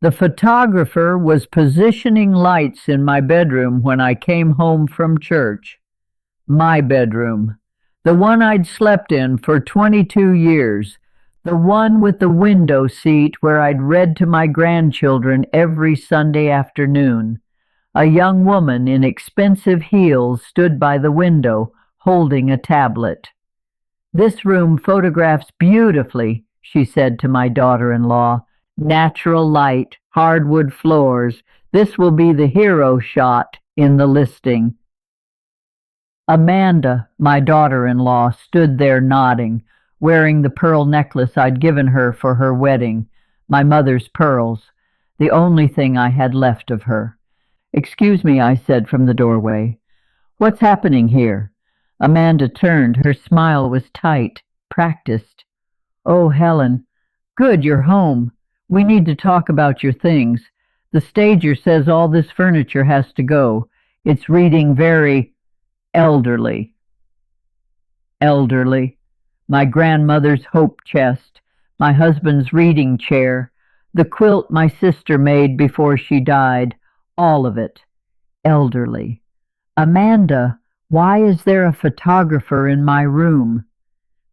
The photographer was positioning lights in my bedroom when I came home from church. My bedroom. The one I'd slept in for 22 years. The one with the window seat where I'd read to my grandchildren every Sunday afternoon. A young woman in expensive heels stood by the window, holding a tablet. "This room photographs beautifully," she said to my daughter-in-law. "Natural light, hardwood floors. This will be the hero shot in the listing." Amanda, my daughter-in-law, stood there nodding, wearing the pearl necklace I'd given her for her wedding, my mother's pearls, the only thing I had left of her. "Excuse me," I said from the doorway. "What's happening here?" Amanda turned. Her smile was tight, practiced. "Oh, Helen. Good, you're home. We need to talk about your things. The stager says all this furniture has to go. It's reading very elderly." Elderly. My grandmother's hope chest, my husband's reading chair, the quilt my sister made before she died, all of it. Elderly. "Amanda, why is there a photographer in my room?"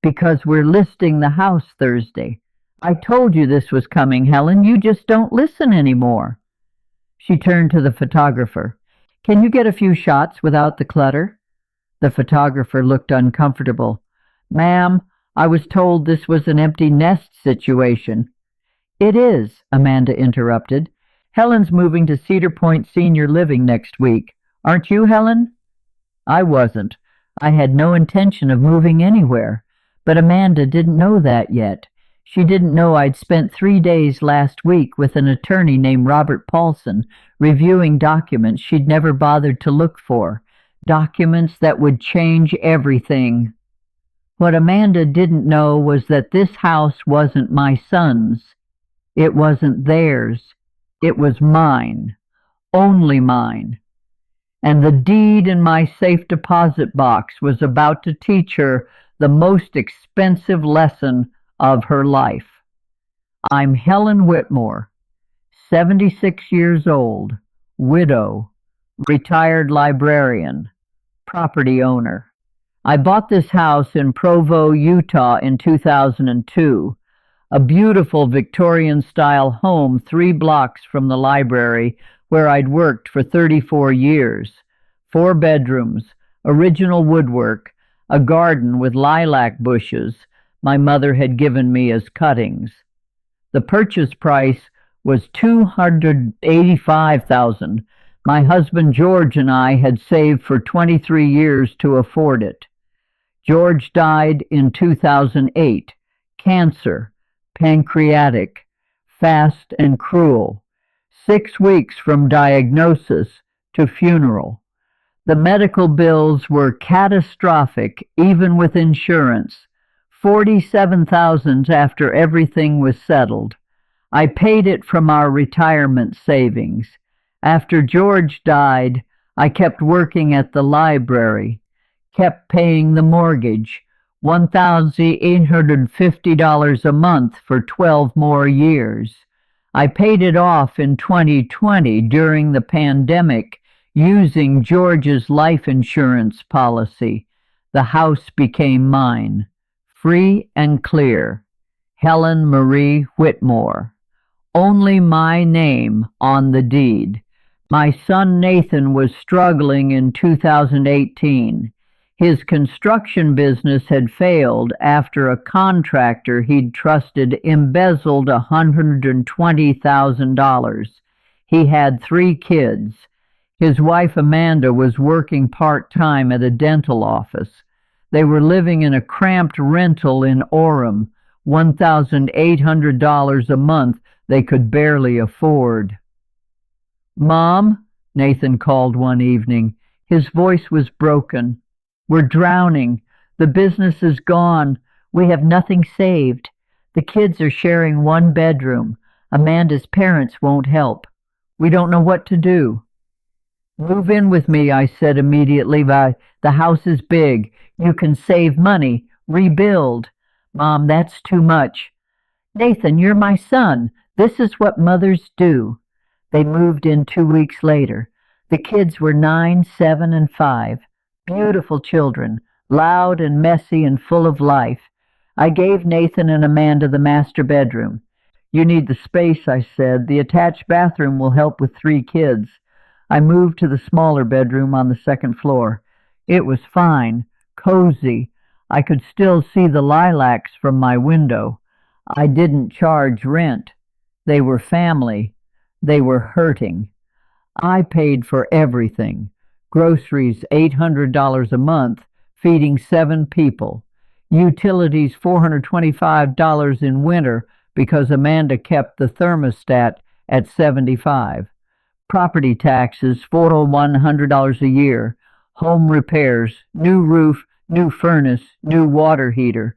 "Because we're listing the house Thursday. I told you this was coming, Helen. You just don't listen anymore." She turned to the photographer. "Can you get a few shots without the clutter?" The photographer looked uncomfortable. "Ma'am, I was told this was an empty nest situation." "It is," Amanda interrupted. "Helen's moving to Cedar Point Senior Living next week. Aren't you, Helen?" I wasn't. I had no intention of moving anywhere. But Amanda didn't know that yet. She didn't know I'd spent 3 days last week with an attorney named Robert Paulson reviewing documents she'd never bothered to look for, documents that would change everything. What Amanda didn't know was that this house wasn't my son's. It wasn't theirs. It was mine. Only mine. And the deed in my safe deposit box was about to teach her the most expensive lesson of her life. I'm Helen Whitmore, 76 years old, widow, retired librarian, property owner. I bought this house in Provo, Utah in 2002, a beautiful Victorian-style home 3 blocks from the library where I'd worked for 34 years. 4 bedrooms, original woodwork, a garden with lilac bushes my mother had given me as cuttings. The purchase price was $285,000. My husband George and I had saved for 23 years to afford it. George died in 2008, cancer, pancreatic, fast and cruel, 6 weeks from diagnosis to funeral. The medical bills were catastrophic, even with insurance. $47,000 after everything was settled. I paid it from our retirement savings. After George died, I kept working at the library, kept paying the mortgage, $1,850 a month for 12 more years. I paid it off in 2020 during the pandemic using George's life insurance policy. The house became mine. Free and clear. Helen Marie Whitmore. Only my name on the deed. My son Nathan was struggling in 2018. His construction business had failed after a contractor he'd trusted embezzled $120,000. He had 3 kids. His wife Amanda was working part-time at a dental office. They were living in a cramped rental in Orem, $1,800 a month they could barely afford. "Mom," Nathan called one evening. His voice was broken. "We're drowning. The business is gone. We have nothing saved. The kids are sharing 1 bedroom. Amanda's parents won't help. We don't know what to do." "Move in with me," I said immediately. "The house is big. You can save money, rebuild." "Mom, that's too much." "Nathan, you're my son. This is what mothers do. They moved in 2 weeks later. The kids were 9, 7, and 5. Beautiful children, loud and messy and full of life. I gave Nathan and Amanda the master bedroom. You need the space, I said. The attached bathroom will help with 3 kids. I moved to the smaller bedroom on the second floor. It was fine, cozy. I could still see the lilacs from my window. I didn't charge rent. They were family. They were hurting. I paid for everything. Groceries, $800 a month, feeding 7 people. Utilities, $425 in winter because Amanda kept the thermostat at 75. Property taxes, $4,100 a year. Home repairs, new roof, new furnace, new water heater.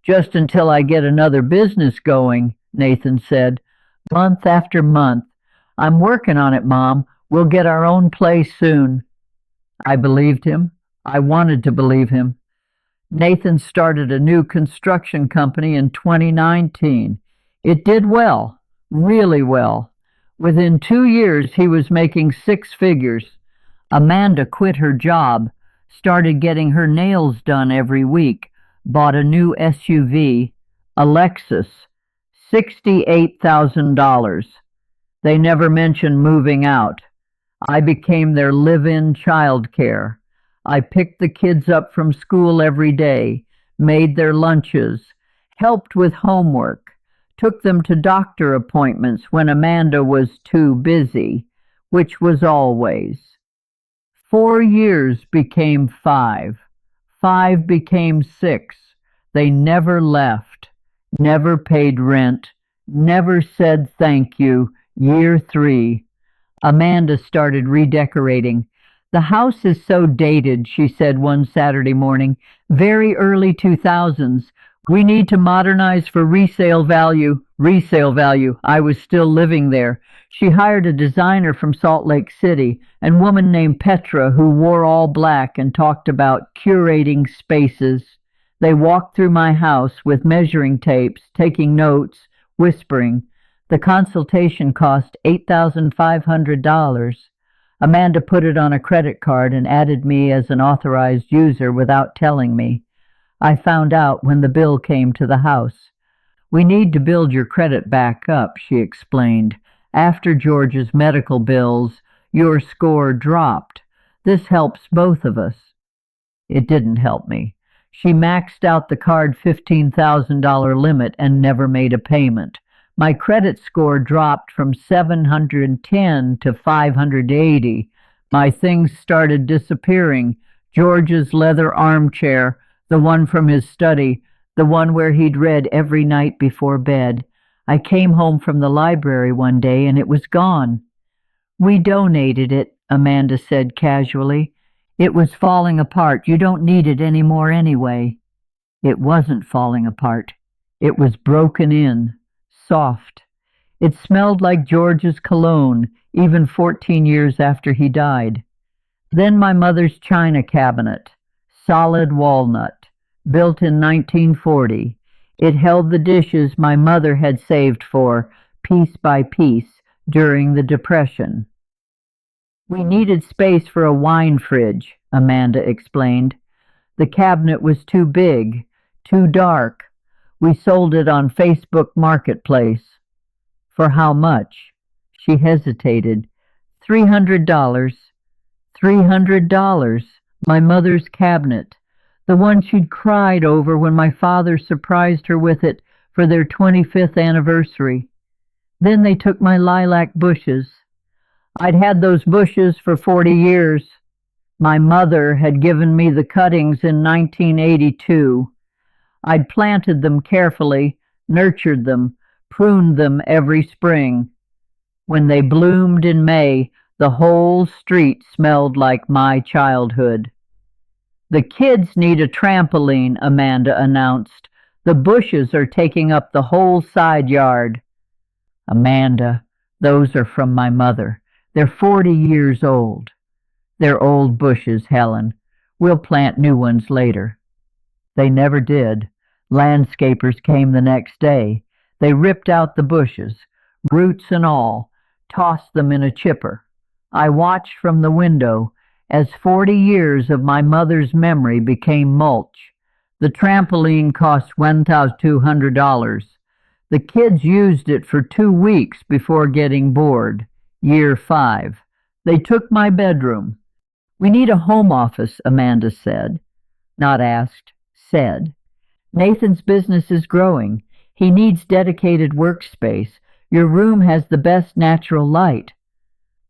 Just until I get another business going, Nathan said, month after month. I'm working on it, Mom. We'll get our own place soon. I believed him. I wanted to believe him. Nathan started a new construction company in 2019. It did well, really well. Within 2 years, he was making 6 figures. Amanda quit her job, started getting her nails done every week, bought a new SUV, a Lexus, $68,000. They never mentioned moving out. I became their live-in child care. I picked the kids up from school every day, made their lunches, helped with homework, took them to doctor appointments when Amanda was too busy, which was always. 4 years became 5. 5 became 6. They never left, never paid rent, never said thank you. Year 3. Amanda started redecorating. The house is so dated, she said one Saturday morning. Very early 2000s. We need to modernize for resale value. Resale value. I was still living there. She hired a designer from Salt Lake City, and a woman named Petra who wore all black and talked about curating spaces. They walked through my house with measuring tapes, taking notes, whispering. The consultation cost $8,500. Amanda put it on a credit card and added me as an authorized user without telling me. I found out when the bill came to the house. We need to build your credit back up, she explained. After George's medical bills, your score dropped. This helps both of us. It didn't help me. She maxed out the card $15,000 limit and never made a payment. My credit score dropped from 710 to 580. My things started disappearing. George's leather armchair, the one from his study, the one where he'd read every night before bed. I came home from the library one day and it was gone. We donated it, Amanda said casually. It was falling apart. You don't need it anymore anyway. It wasn't falling apart. It was broken in. Soft. It smelled like George's cologne, even 14 years after he died. Then my mother's china cabinet, solid walnut, built in 1940. It held the dishes my mother had saved for, piece by piece, during the Depression. We needed space for a wine fridge, Amanda explained. The cabinet was too big, too dark. We sold it on Facebook Marketplace. For how much? She hesitated. $300. $300. My mother's cabinet. The one she'd cried over when my father surprised her with it for their 25th anniversary. Then they took my lilac bushes. I'd had those bushes for 40 years. My mother had given me the cuttings in 1982. I'd planted them carefully, nurtured them, pruned them every spring. When they bloomed in May, the whole street smelled like my childhood. The kids need a trampoline, Amanda announced. The bushes are taking up the whole side yard. Amanda, those are from my mother. They're 40 years old. They're old bushes, Helen. We'll plant new ones later. They never did. Landscapers came the next day. They ripped out the bushes, roots and all, tossed them in a chipper. I watched from the window as 40 years of my mother's memory became mulch. The trampoline cost $1,200. The kids used it for 2 weeks before getting bored. Year 5. They took my bedroom. We need a home office, Amanda said. Not asked, said. Nathan's business is growing. He needs dedicated workspace. Your room has the best natural light.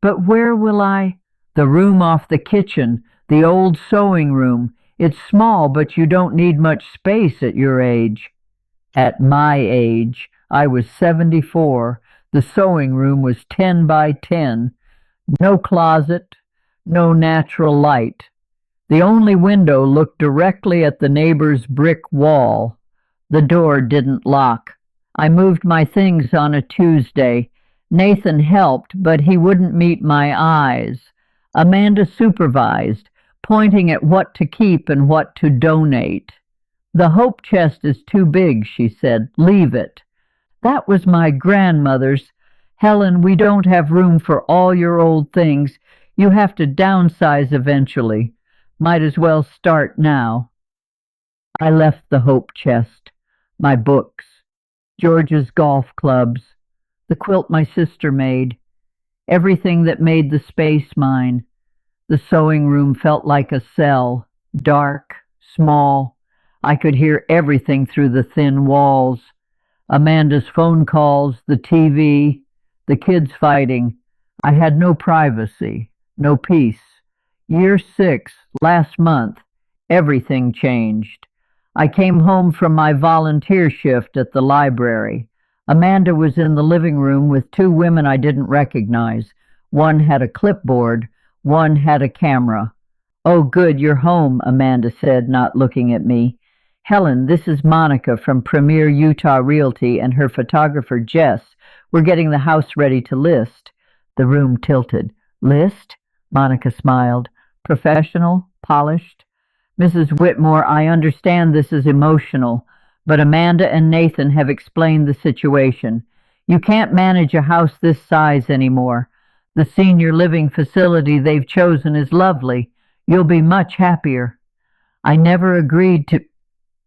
But where will I? The room off the kitchen, the old sewing room. It's small, but you don't need much space at your age. At my age, I was 74. The sewing room was 10 by 10. No closet, no natural light. The only window looked directly at the neighbor's brick wall. The door didn't lock. I moved my things on a Tuesday. Nathan helped, but he wouldn't meet my eyes. Amanda supervised, pointing at what to keep and what to donate. The hope chest is too big, she said. Leave it. That was my grandmother's. Helen, we don't have room for all your old things. You have to downsize eventually. Might as well start now. I left the hope chest, my books, George's golf clubs, the quilt my sister made, everything that made the space mine. The sewing room felt like a cell, dark, small. I could hear everything through the thin walls. Amanda's phone calls, the TV, the kids fighting. I had no privacy, no peace. Year 6, last month, everything changed. I came home from my volunteer shift at the library. Amanda was in the living room with 2 women I didn't recognize. One had a clipboard, one had a camera. Oh, good, you're home, Amanda said, not looking at me. Helen, this is Monica from Premier Utah Realty and her photographer, Jess. We're getting the house ready to list. The room tilted. List? Monica smiled. Professional? Polished? Mrs. Whitmore, I understand this is emotional, but Amanda and Nathan have explained the situation. You can't manage a house this size anymore. The senior living facility they've chosen is lovely. You'll be much happier. I never agreed to...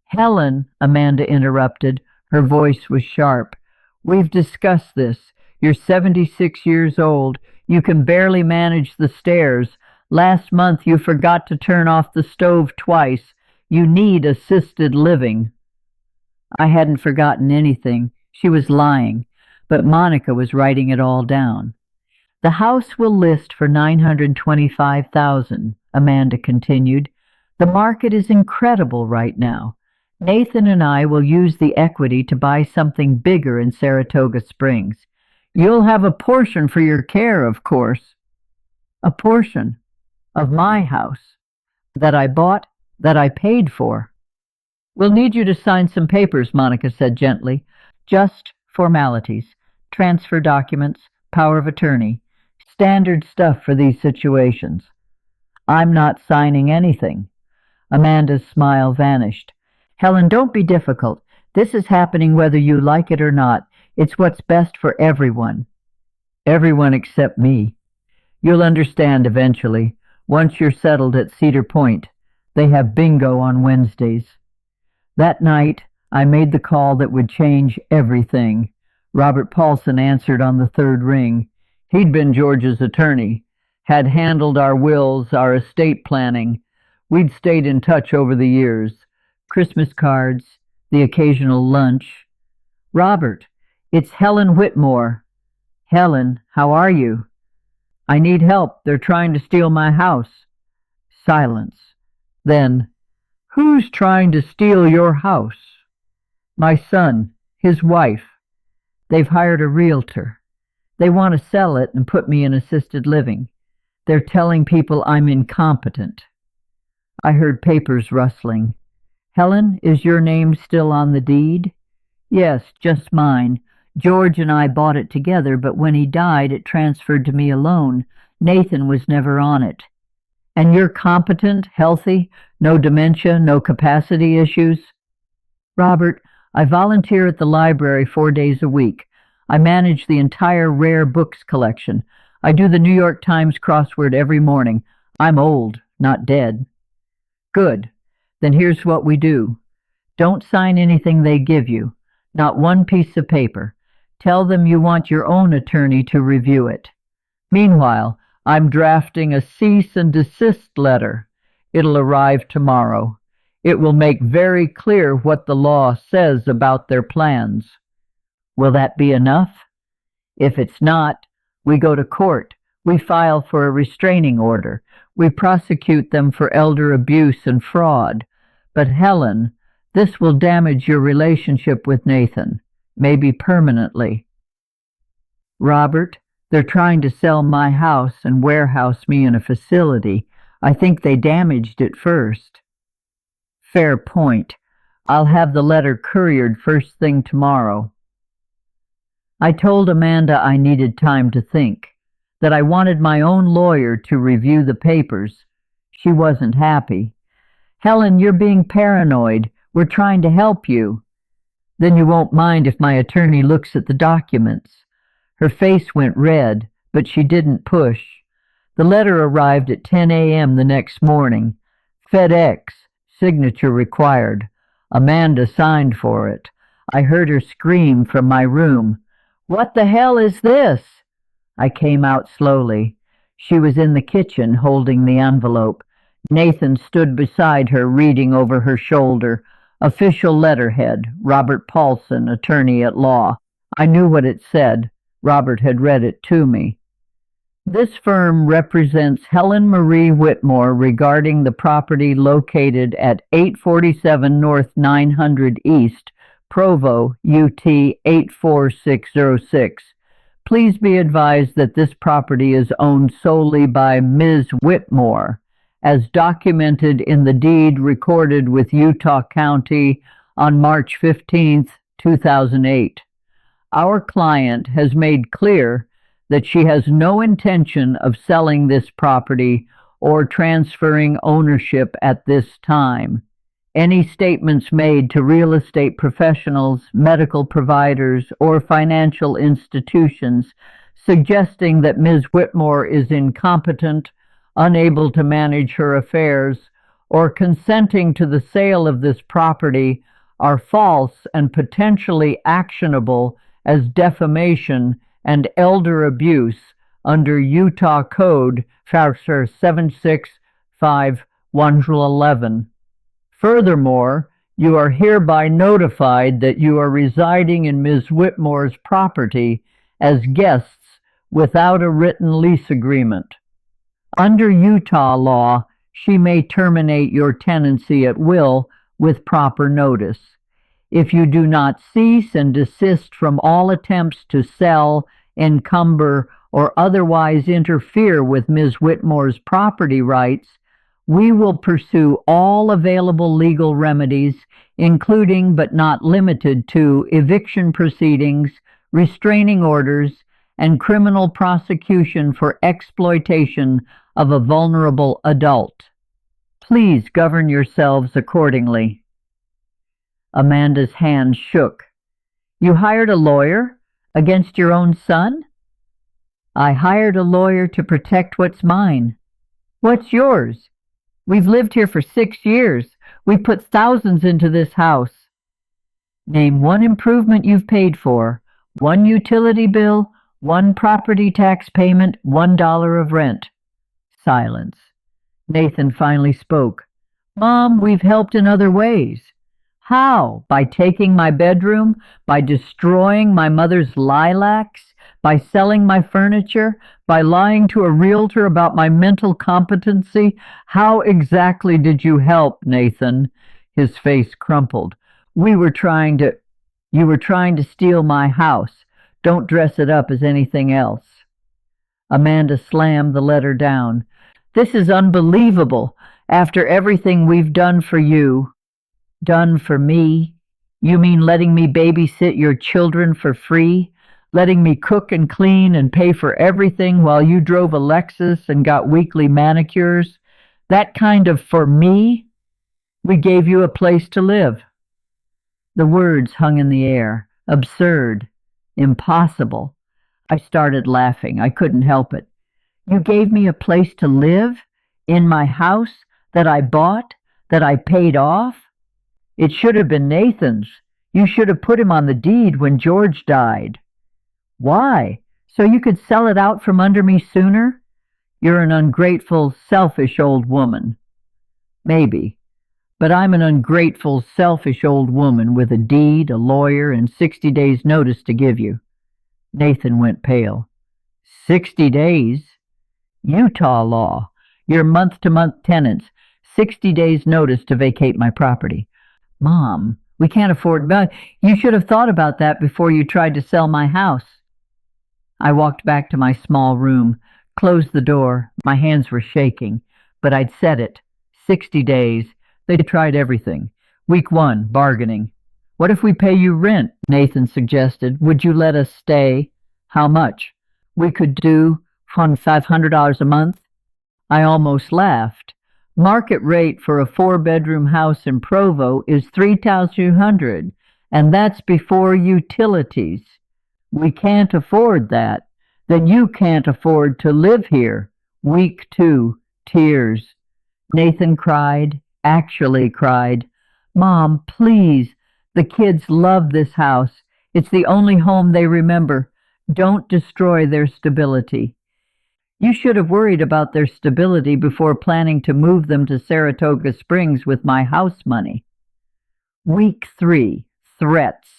Helen, Amanda interrupted. Her voice was sharp. We've discussed this. You're 76 years old. You can barely manage the stairs. Last month you forgot to turn off the stove twice. You need assisted living. I hadn't forgotten anything. She was lying, but Monica was writing it all down. The house will list for $925,000, Amanda continued. The market is incredible right now. Nathan and I will use the equity to buy something bigger in Saratoga Springs. You'll have a portion for your care, of course. A portion of my house that I bought, that I paid for. We'll need you to sign some papers, Monica said gently. Just formalities, transfer documents, power of attorney, standard stuff for these situations. I'm not signing anything. Amanda's smile vanished. Helen, don't be difficult. This is happening whether you like it or not. It's what's best for everyone. Everyone except me. You'll understand eventually. Once you're settled at Cedar Point, they have bingo on Wednesdays. That night, I made the call that would change everything. Robert Paulson answered on the 3rd ring. He'd been George's attorney, had handled our wills, our estate planning. We'd stayed in touch over the years. Christmas cards, the occasional lunch. Robert, it's Helen Whitmore. Helen, how are you? I need help. They're trying to steal my house. Silence. Then, who's trying to steal your house? My son, his wife. They've hired a realtor. They want to sell it and put me in assisted living. They're telling people I'm incompetent. I heard papers rustling. Helen, is your name still on the deed? Yes, just mine. George and I bought it together, but when he died, it transferred to me alone. Nathan was never on it. And you're competent, healthy, no dementia, no capacity issues? Robert, I volunteer at the library 4 days a week. I manage the entire rare books collection. I do the New York Times crossword every morning. I'm old, not dead. Good. Then here's what we do. Don't sign anything they give you. Not one piece of paper. Tell them you want your own attorney to review it. Meanwhile, I'm drafting a cease and desist letter. It'll arrive tomorrow. It will make very clear what the law says about their plans. Will that be enough? If it's not, we go to court. We file for a restraining order. We prosecute them for elder abuse and fraud. But Helen, this will damage your relationship with Nathan, maybe permanently. Robert, they're trying to sell my house and warehouse me in a facility. I think they damaged it first. Fair point. I'll have the letter couriered first thing tomorrow. I told Amanda I needed time to think, that I wanted my own lawyer to review the papers. She wasn't happy. Helen, you're being paranoid. We're trying to help you. Then you won't mind if my attorney looks at the documents. Her face went red, but she didn't push. The letter arrived at 10 a.m. the next morning. FedEx, signature required. Amanda signed for it. I heard her scream from my room. "What the hell is this?" I came out slowly. She was in the kitchen holding the envelope. Nathan stood beside her, reading over her shoulder. Official letterhead, Robert Paulson, attorney at law. I knew what it said. Robert had read it to me. This firm represents Helen Marie Whitmore regarding the property located at 847 North 900 East, Provo, UT 84606. Please be advised that this property is owned solely by Ms. Whitmore, as documented in the deed recorded with Utah County on March 15, 2008. Our client has made clear that she has no intention of selling this property or transferring ownership at this time. Any statements made to real estate professionals, medical providers, or financial institutions suggesting that Ms. Whitmore is incompetent, unable to manage her affairs, or consenting to the sale of this property are false and potentially actionable as defamation and elder abuse under Utah Code 765-111. Furthermore, you are hereby notified that you are residing in Ms. Whitmore's property as guests without a written lease agreement. Under Utah law, she may terminate your tenancy at will with proper notice. If you do not cease and desist from all attempts to sell, encumber, or otherwise interfere with Ms. Whitmore's property rights, we will pursue all available legal remedies, including but not limited to eviction proceedings, restraining orders, and criminal prosecution for exploitation of a vulnerable adult. Please govern yourselves accordingly. Amanda's hand shook. You hired a lawyer against your own son? I hired a lawyer to protect what's mine. What's yours? We've lived here for 6 years. We've put thousands into this house. Name one improvement you've paid for, one utility bill, one property tax payment, $1 of rent. Silence. Nathan finally spoke. Mom, we've helped in other ways. How? By taking my bedroom? By destroying my mother's lilacs? By selling my furniture? By lying to a realtor about my mental competency? How exactly did you help, Nathan? His face crumpled. You were trying to steal my house. Don't dress it up as anything else. Amanda slammed the letter down. This is unbelievable. After everything we've done for you. Done for me? You mean letting me babysit your children for free? Letting me cook and clean and pay for everything while you drove a Lexus and got weekly manicures? That kind of for me? We gave you a place to live. The words hung in the air. Absurd. Impossible. I started laughing. I couldn't help it. You gave me a place to live? In my house that I bought? That I paid off? It should have been Nathan's. You should have put him on the deed when George died. Why? So you could sell it out from under me sooner? You're an ungrateful, selfish old woman. Maybe. But I'm an ungrateful, selfish old woman with a deed, a lawyer, and 60 days' notice to give you. Nathan went pale. 60 days? Utah law. You're month-to-month tenants. 60 days' notice to vacate my property. Mom, we can't afford... You should have thought about that before you tried to sell my house. I walked back to my small room, closed the door. My hands were shaking, but I'd said it. 60 days. They tried everything. Week 1, bargaining. What if we pay you rent? Nathan suggested. Would you let us stay? How much? We could do $500 a month. I almost laughed. Market rate for a 4-bedroom house in Provo is $3,200, and that's before utilities. We can't afford that. Then you can't afford to live here. Week 2, tears. Nathan cried, actually cried. Mom, please. The kids love this house. It's the only home they remember. Don't destroy their stability. You should have worried about their stability before planning to move them to Saratoga Springs with my house money. Week 3, threats.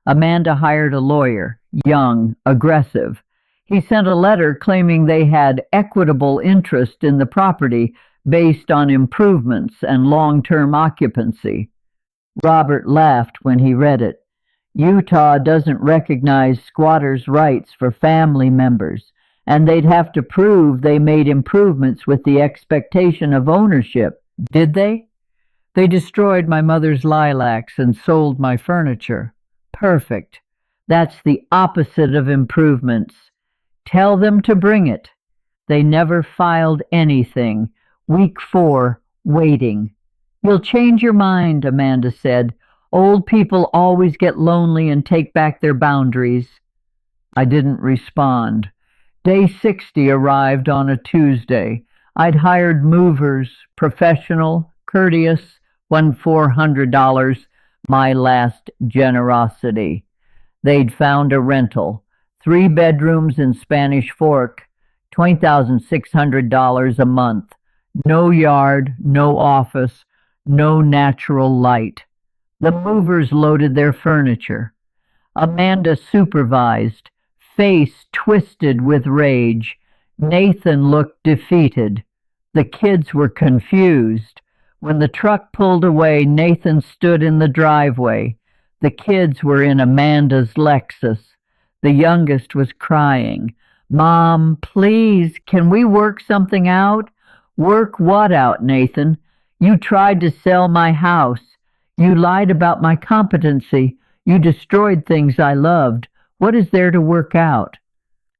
Amanda hired a lawyer, young, aggressive. He sent a letter claiming they had equitable interest in the property based on improvements and long-term occupancy. Robert laughed when he read it. Utah doesn't recognize squatters' rights for family members, and they'd have to prove they made improvements with the expectation of ownership. Did they? They destroyed my mother's lilacs and sold my furniture. Perfect. That's the opposite of improvements. Tell them to bring it. They never filed anything. Week 4, waiting. You'll change your mind, Amanda said. Old people always get lonely and take back their boundaries. I didn't respond. Day 60 arrived on a Tuesday. I'd hired movers, professional, courteous, won $400, my last generosity. They'd found a rental, 3 bedrooms in Spanish Fork, $20,600 a month. No yard, no office, no natural light. The movers loaded their furniture. Amanda supervised, face twisted with rage. Nathan looked defeated. The kids were confused. When the truck pulled away, Nathan stood in the driveway. The kids were in Amanda's Lexus. The youngest was crying. Mom, please, can we work something out? Work what out, Nathan? You tried to sell my house. You lied about my competency. You destroyed things I loved. What is there to work out?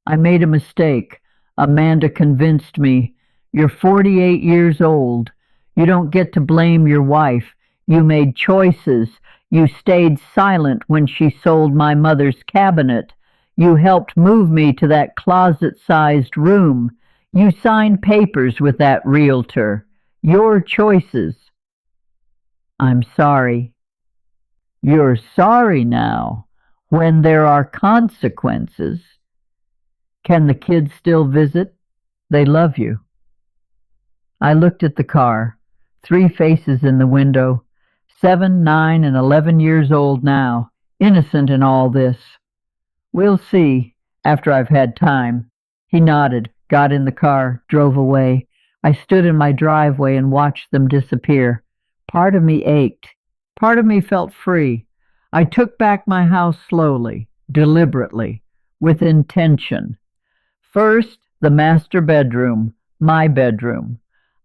I made a mistake. Amanda convinced me. You're 48 years old. You don't get to blame your wife. You made choices. You stayed silent when she sold my mother's cabinet. You helped move me to that closet-sized room. You signed papers with that realtor. Your choices. I'm sorry. You're sorry now, when there are consequences. Can the kids still visit? They love you. I looked at the car. 3 faces in the window. 7, 9, and 11 years old now. Innocent in all this. We'll see, after I've had time. He nodded, got in the car, drove away. I stood in my driveway and watched them disappear. Part of me ached. Part of me felt free. I took back my house slowly, deliberately, with intention. First, the master bedroom, my bedroom.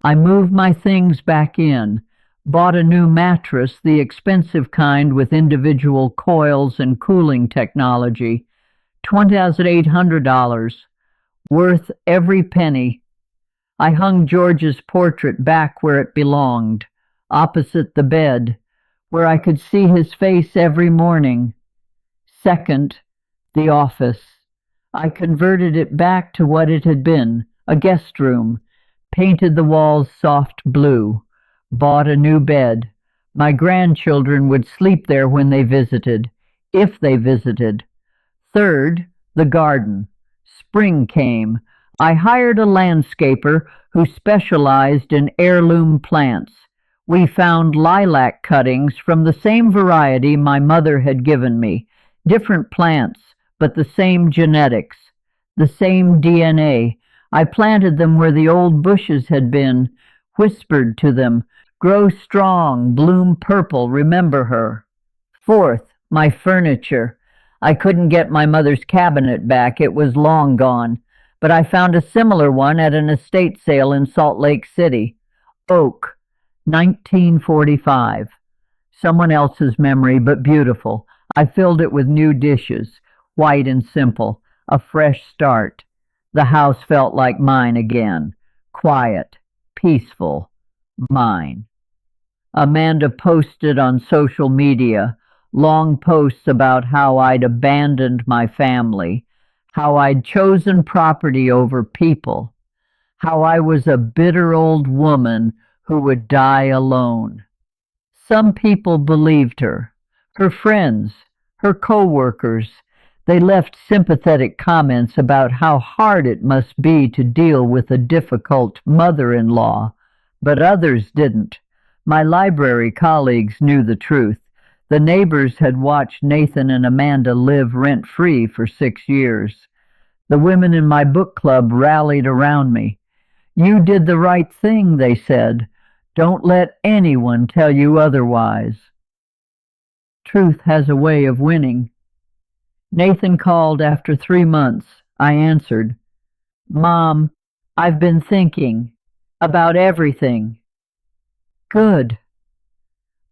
I moved my things back in, bought a new mattress, the expensive kind with individual coils and cooling technology, $2,800, worth every penny. I hung George's portrait back where it belonged, opposite the bed, where I could see his face every morning. Second, The office. I converted it back to what it had been, a guest room, painted the walls soft blue, bought a new bed. My grandchildren would sleep there when they visited, if they visited. Third, the garden. Spring came. I hired a landscaper who specialized in heirloom plants. We found lilac cuttings from the same variety my mother had given me, different plants, but the same genetics, the same DNA. I planted them where the old bushes had been, whispered to them, "Grow strong, bloom purple, remember her." Fourth, my furniture. I couldn't get my mother's cabinet back, it was long gone, but I found a similar one at an estate sale in Salt Lake City. Oak, 1945. Someone else's memory, but beautiful. I filled it with new dishes, white and simple, a fresh start. The house felt like mine again, quiet, peaceful, mine. Amanda posted on social media long posts about how I'd abandoned my family, how I'd chosen property over people, how I was a bitter old woman who would die alone. Some people believed her, her friends, her co-workers. They left sympathetic comments about how hard it must be to deal with a difficult mother-in-law, but others didn't. My library colleagues knew the truth. The neighbors had watched Nathan and Amanda live rent-free for 6 years. The women in my book club rallied around me. "You did the right thing," they said. "Don't let anyone tell you otherwise." Truth has a way of winning. Nathan called after 3 months. I answered, "Mom, I've been thinking about everything." "Good."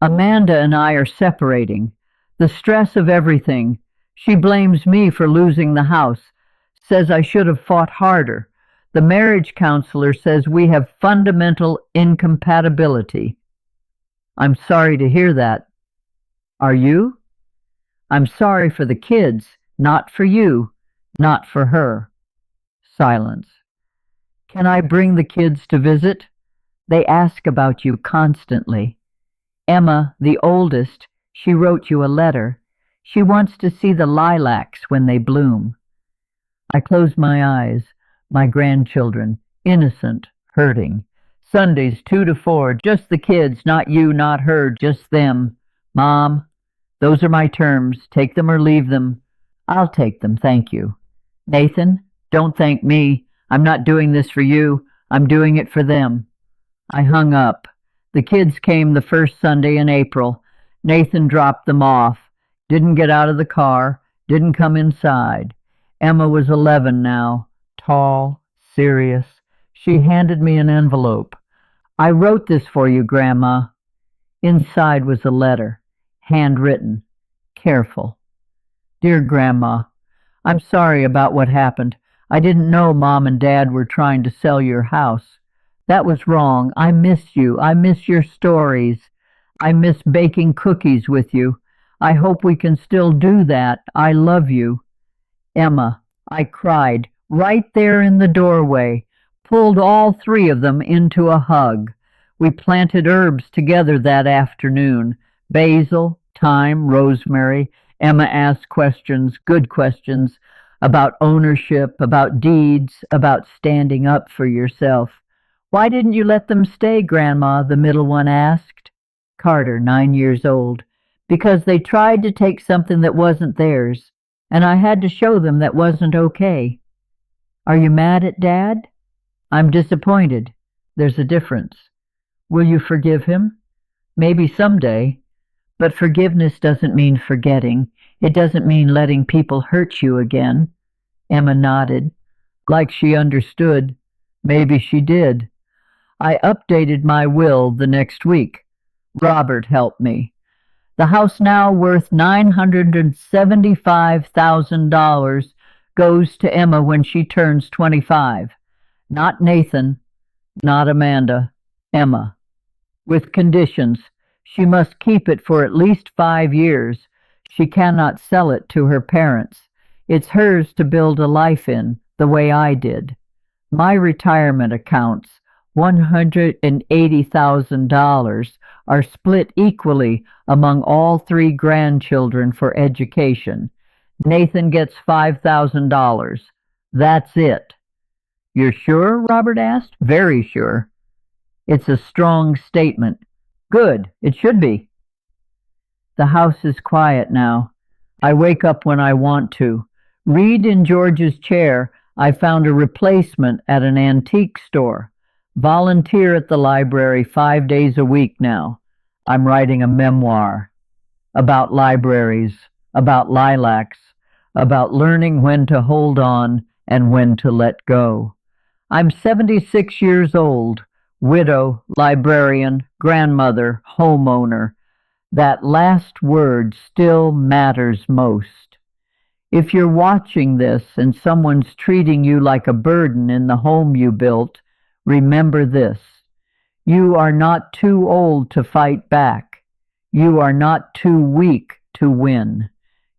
Amanda and I are separating. The stress of everything. She blames me for losing the house, says I should have fought harder. The marriage counselor says we have fundamental incompatibility. I'm sorry to hear that. Are you? I'm sorry for the kids, not for you, not for her. Silence. Can I bring the kids to visit? They ask about you constantly. Emma, the oldest, she wrote you a letter. She wants to see the lilacs when they bloom. I close my eyes. My grandchildren, innocent, hurting. Sundays 2 to 4, just the kids, not you, not her, just them. Mom, those are my terms. Take them or leave them. I'll take them, thank you. Nathan, don't thank me. I'm not doing this for you. I'm doing it for them. I hung up. The kids came the first Sunday in April. Nathan dropped them off. Didn't get out of the car. Didn't come inside. Emma was 11 now. Tall, serious. She handed me an envelope. "I wrote this for you, Grandma." Inside was a letter, handwritten, careful. "Dear Grandma, I'm sorry about what happened. I didn't know Mom and Dad were trying to sell your house. That was wrong. I miss you. I miss your stories. I miss baking cookies with you. I hope we can still do that. I love you. Emma." I cried, right there in the doorway, pulled all 3 of them into a hug. We planted herbs together that afternoon. Basil, thyme, rosemary. Emma asked questions, good questions, about ownership, about deeds, about standing up for yourself. "Why didn't you let them stay, Grandma?" the middle one asked. Carter, 9 years old. "Because they tried to take something that wasn't theirs, and I had to show them that wasn't okay." "Are you mad at Dad?" "I'm disappointed. There's a difference." "Will you forgive him?" "Maybe someday. But forgiveness doesn't mean forgetting. It doesn't mean letting people hurt you again." Emma nodded, like she understood. Maybe she did. I updated my will the next week. Robert helped me. The house, now worth $975,000, goes to Emma when she turns 25. Not Nathan, not Amanda, Emma. With conditions. She must keep it for at least 5 years. She cannot sell it to her parents. It's hers to build a life in, the way I did. My retirement accounts, $180,000, are split equally among all three grandchildren for education. Nathan gets $5,000. That's it. You're sure? Robert asked. Very sure. It's a strong statement. Good. It should be. The house is quiet now. I wake up when I want to. Read in George's chair. I found a replacement at an antique store. Volunteer at the library 5 days a week now. I'm writing a memoir about libraries, about lilacs, about learning when to hold on and when to let go. I'm 76 years old, widow, librarian, grandmother, homeowner. That last word still matters most. If you're watching this and someone's treating you like a burden in the home you built, remember this. You are not too old to fight back. You are not too weak to win.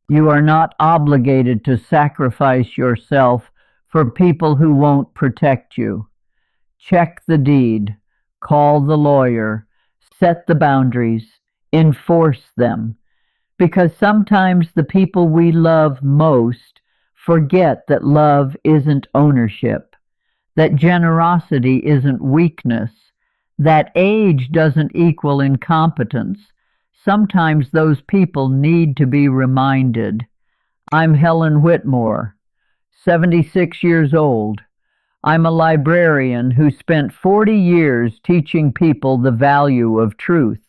You are not obligated to sacrifice yourself for people who won't protect you. Check the deed. Call the lawyer. Set the boundaries. Enforce them. Because sometimes the people we love most forget that love isn't ownership, that generosity isn't weakness, that age doesn't equal incompetence. Sometimes those people need to be reminded. I'm Helen Whitmore, 76 years old. I'm a librarian who spent 40 years teaching people the value of truth.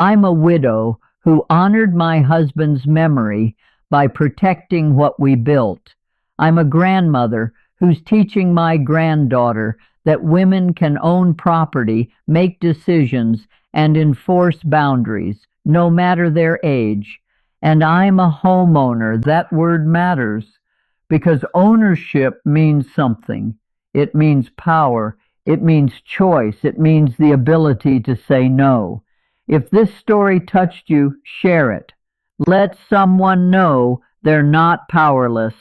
I'm a widow who honored my husband's memory by protecting what we built. I'm a grandmother who's teaching my granddaughter that women can own property, make decisions, and enforce boundaries, no matter their age. And I'm a homeowner. That word matters because ownership means something. It means power. It means choice. It means the ability to say no. If this story touched you, share it. Let someone know they're not powerless,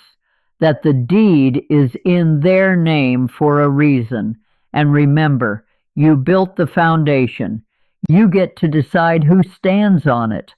that the deed is in their name for a reason. And remember, you built the foundation. You get to decide who stands on it.